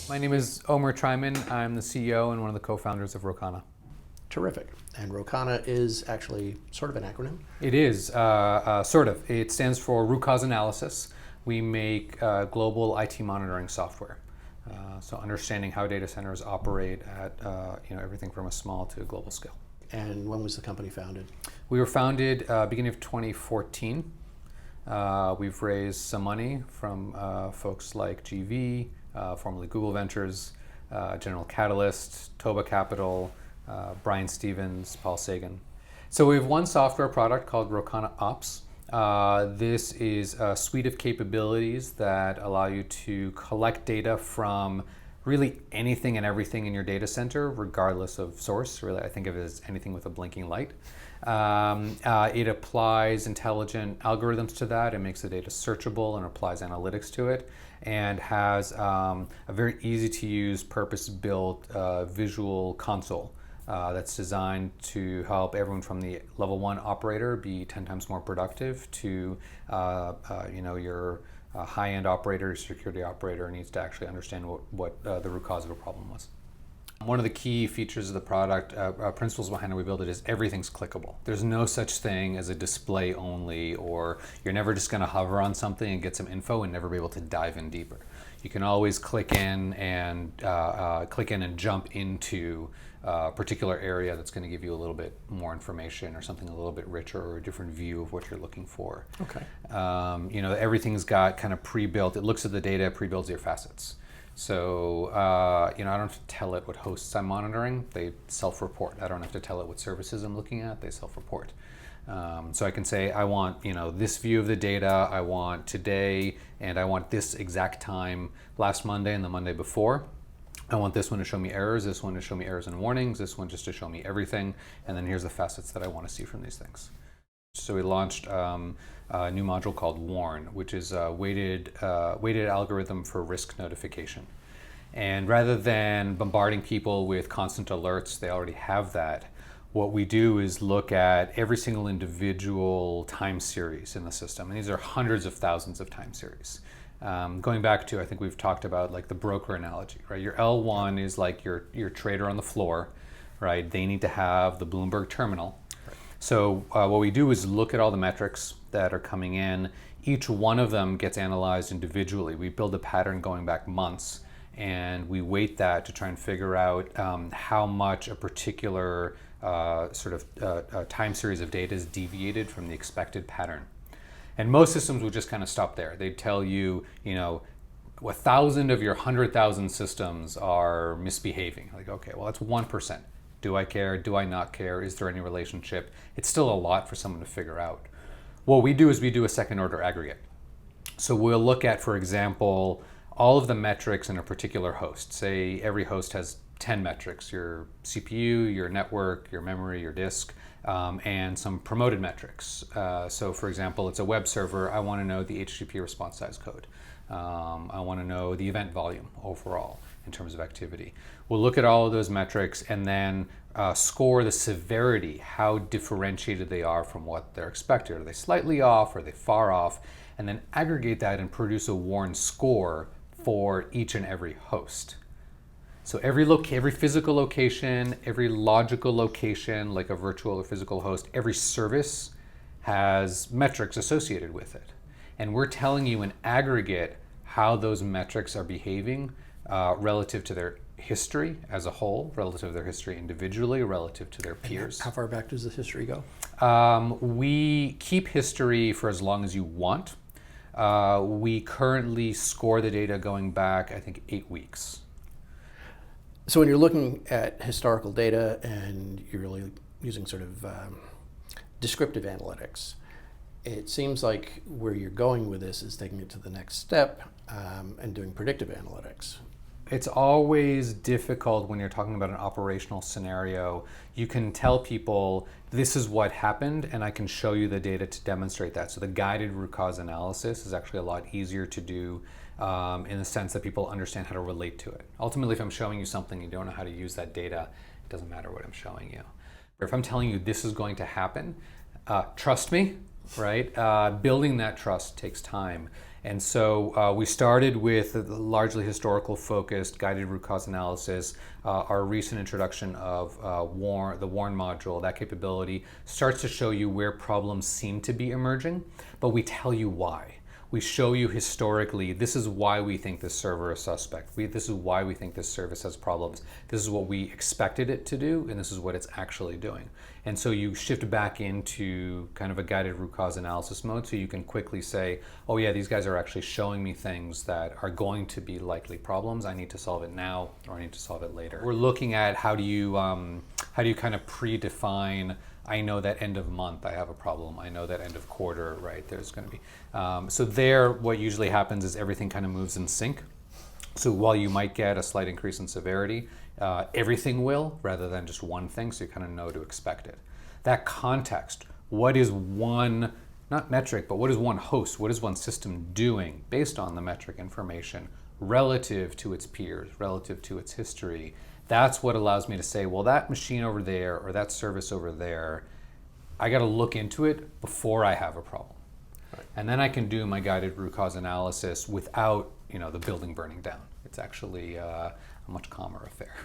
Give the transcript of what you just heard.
My name is Omer Tryman. I'm the CEO and one of the co-founders of Rocana. Terrific. And Rocana is actually sort of an acronym? It is, sort of. It stands for Root Cause Analysis. We make global IT monitoring software. So understanding how data centers operate at everything from a small to a global scale. And when was the company founded? We were founded beginning of 2014. We've raised some money from folks like GV, formerly Google Ventures, General Catalyst, Toba Capital, Brian Stevens, Paul Sagan. So we have one software product called Rocana Ops. This is a suite of capabilities that allow you to collect data from really anything and everything in your data center, regardless of source. Really, I think of it as anything with a blinking light. It applies intelligent algorithms to that. It makes the data searchable and applies analytics to it, and has a very easy to use, purpose-built visual console that's designed to help everyone from the level 1 operator be 10 times more productive to your high-end operator, security operator needs to actually understand what the root cause of a problem was. One of the key features of the product, principles behind how we build it, is everything's clickable. There's no such thing as a display only, or you're never just going to hover on something and get some info and never be able to dive in deeper. You can always click in and jump into a particular area that's going to give you a little bit more information or something a little bit richer or a different view of what you're looking for. Okay. Everything's got kind of pre-built. It looks at the data, pre-builds your facets. So, I don't have to tell it what hosts I'm monitoring. They self-report. I don't have to tell it what services I'm looking at. They self-report. So I can say, I want, this view of the data. I want today, and I want this exact time last Monday and the Monday before. I want this one to show me errors, this one to show me errors and warnings, this one just to show me everything, and then here's the facets that I want to see from these things. So we launched a new module called Warn, which is a weighted algorithm for risk notification. And rather than bombarding people with constant alerts, they already have that. What we do is look at every single individual time series in the system. And these are hundreds of thousands of time series. Going back to, I think we've talked about like the broker analogy, right? Your L1 is like your trader on the floor, right? They need to have the Bloomberg terminal. So what we do is look at all the metrics that are coming in. Each one of them gets analyzed individually. We build a pattern going back months, and we weight that to try and figure out how much a particular time series of data is deviated from the expected pattern. And most systems would just kind of stop there. They'd tell you, 1,000 of your 100,000 systems are misbehaving. Like, okay, well, that's 1%. Do I care? Do I not care? Is there any relationship? It's still a lot for someone to figure out. What we do is we do a second order aggregate. So we'll look at, for example, all of the metrics in a particular host. Say every host has 10 metrics, your CPU, your network, your memory, your disk, and some promoted metrics. So for example, it's a web server. I want to know the HTTP response size code. I want to know the event volume overall in terms of activity. We'll look at all of those metrics and then score the severity, how differentiated they are from what they're expected. Are they slightly off? Are they far off? And then aggregate that and produce a Warn score for each and every host. So every physical location, every logical location, like a virtual or physical host, every service has metrics associated with it. And we're telling you in aggregate how those metrics are behaving relative to their history as a whole, relative to their history individually, relative to their peers. How far back does the history go? We keep history for as long as you want. We currently score the data going back, I think, 8 weeks. So when you're looking at historical data and you're really using sort of descriptive analytics, it seems like where you're going with this is taking it to the next step and doing predictive analytics. It's always difficult when you're talking about an operational scenario. You can tell people this is what happened and I can show you the data to demonstrate that. So the guided root cause analysis is actually a lot easier to do in the sense that people understand how to relate to it. Ultimately, if I'm showing you something and you don't know how to use that data, it doesn't matter what I'm showing you. Or if I'm telling you this is going to happen, trust me, right? Building that trust takes time. And so we started with a largely historical focused guided root cause analysis. Our recent introduction of the WARN module, that capability starts to show you where problems seem to be emerging, but we tell you why. We show you historically, this is why we think this server is suspect. This is why we think this service has problems. This is what we expected it to do, and this is what it's actually doing. And so you shift back into kind of a guided root cause analysis mode, so you can quickly say, oh yeah, these guys are actually showing me things that are going to be likely problems. I need to solve it now, or I need to solve it later. We're looking at how do you kind of predefine, I know that end of month I have a problem. I know that end of quarter, right, there's going to be. So there, what usually happens is everything kind of moves in sync. So while you might get a slight increase in severity, everything will, rather than just one thing, so you kind of know to expect it. That context, what is one, not metric, but what is one host, what is one system doing based on the metric information relative to its peers, relative to its history, that's what allows me to say, well, that machine over there or that service over there, I got to look into it before I have a problem. Right. And then I can do my guided root cause analysis without, the building burning down. It's actually a much calmer affair.